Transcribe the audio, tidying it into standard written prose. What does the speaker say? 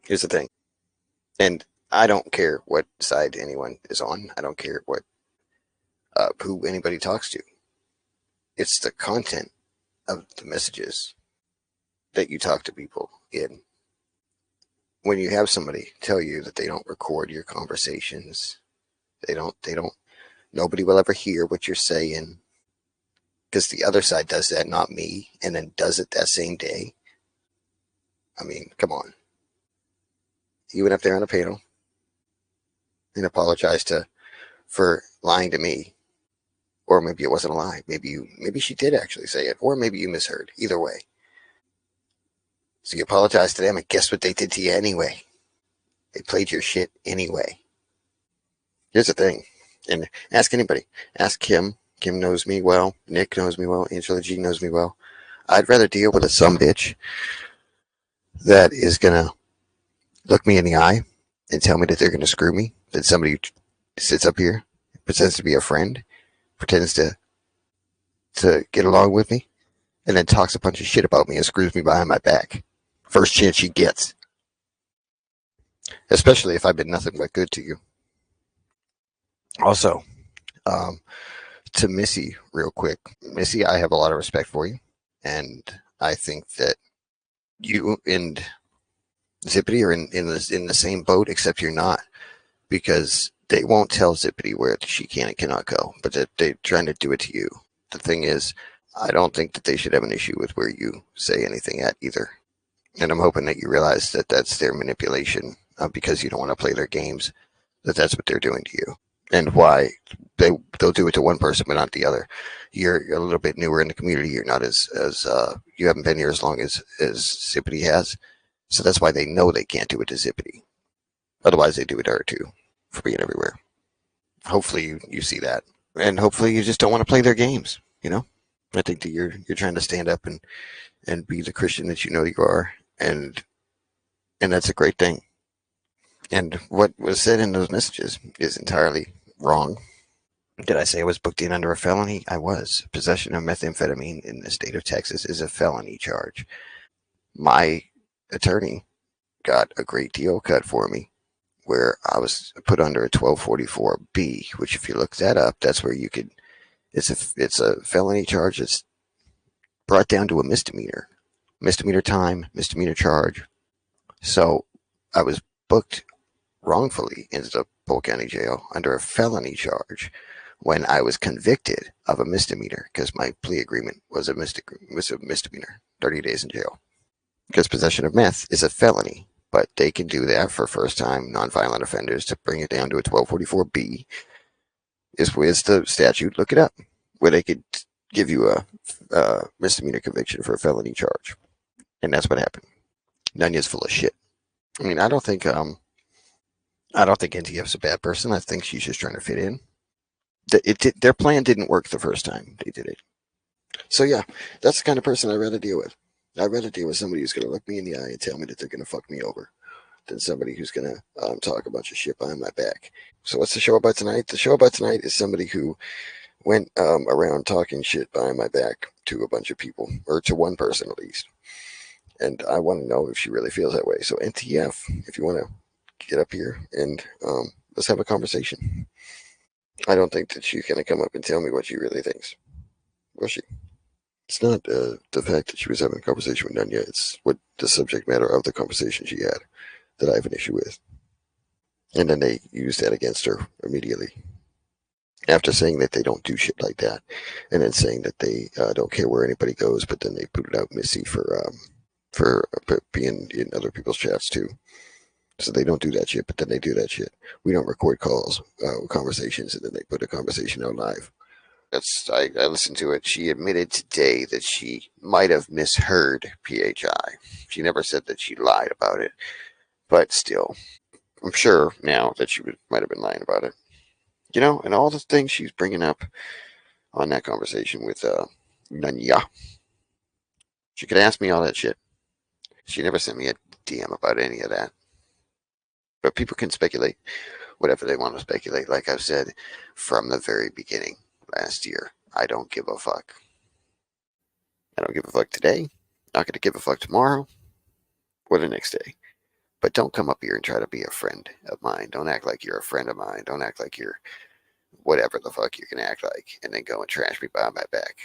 Here's the thing, and I don't care what side anyone is on. I don't care what who anybody talks to. It's the content of the messages that you talk to people in. When you have somebody tell you that they don't record your conversations, they don't, nobody will ever hear what you're saying because the other side does that, not me, and then does it that same day. I mean, come on. You went up there on a panel and apologized for lying to me, or maybe it wasn't a lie. Maybe she did actually say it, or maybe you misheard. Either way, so you apologize to them, and guess what they did to you anyway? They played your shit anyway. Here's the thing, and ask anybody. Ask Kim. Kim knows me well. Nick knows me well. Angela G knows me well. I'd rather deal with a sumbitch that is gonna look me in the eye and tell me that they're gonna screw me than somebody who sits up here, pretends to be a friend, pretends to get along with me, and then talks a bunch of shit about me and screws me behind my back. First chance she gets. Especially if I've been nothing but good to you. Also, um, to Missy, real quick. Missy, I have a lot of respect for you. And I think that you and Zippity are in the same boat, except you're not. Because they won't tell Zippity where she can and cannot go, but they're trying to do it to you. The thing is, I don't think that they should have an issue with where you say anything at either. And I'm hoping that you realize that that's their manipulation because you don't want to play their games, that's what they're doing to you. And why they'll do it to one person but not the other. You're a little bit newer in the community. You're not as you haven't been here as long as Zippity has. So that's why they know they can't do it to Zippity. Otherwise, they do it to her too for being everywhere. Hopefully, you see that, and hopefully, you just don't want to play their games. You know, I think that you're trying to stand up and be the Christian that you know you are, and that's a great thing. And what was said in those messages is entirely wrong. Did I say I was booked in under a felony? I was. Possession of methamphetamine in the state of Texas is a felony charge. My attorney got a great deal cut for me where I was put under a 1244B, which if you look that up, that's where you could, it's a felony charge that's brought down to a misdemeanor. Misdemeanor time, misdemeanor charge. So I was booked wrongfully into the Polk County Jail under a felony charge when I was convicted of a misdemeanor because my plea agreement was a misdemeanor, 30 days in jail. Because possession of meth is a felony, but they can do that for first-time nonviolent offenders to bring it down to a 1244B. Is the statute? Look it up, where they could give you a misdemeanor conviction for a felony charge, and that's what happened. Nonya's full of shit. I mean, I don't think NTF's a bad person. I think she's just trying to fit in. Their plan didn't work the first time they did it. So yeah, that's the kind of person I'd rather deal with. I'd rather deal with somebody who's going to look me in the eye and tell me that they're going to fuck me over than somebody who's going to talk a bunch of shit behind my back. So what's the show about tonight? The show about tonight is somebody who went around talking shit behind my back to a bunch of people, or to one person at least. And I want to know if she really feels that way. So NTF, if you want to get up here and let's have a conversation. I don't think that she's going to come up and tell me what she really thinks. Will she? It's not the fact that she was having a conversation with Nonya. It's what the subject matter of the conversation she had that I have an issue with. And then they used that against her immediately. After saying that they don't do shit like that. And then saying that they don't care where anybody goes, but then they booted out Missy for being in other people's chats too. So they don't do that shit, but then they do that shit. We don't record calls, conversations, and then they put a conversation out live. I listened to it. She admitted today that she might have misheard PHI. She never said that she lied about it, but still, I'm sure now that she might have been lying about it. You know, and all the things she's bringing up on that conversation with Nonya. She could ask me all that shit. She never sent me a DM about any of that. But people can speculate whatever they want to speculate. Like I've said from the very beginning last year, I don't give a fuck. I don't give a fuck today. Not going to give a fuck tomorrow or the next day. But don't come up here and try to be a friend of mine. Don't act like you're a friend of mine. Don't act like you're whatever the fuck you can act like, and then go and trash me behind my back.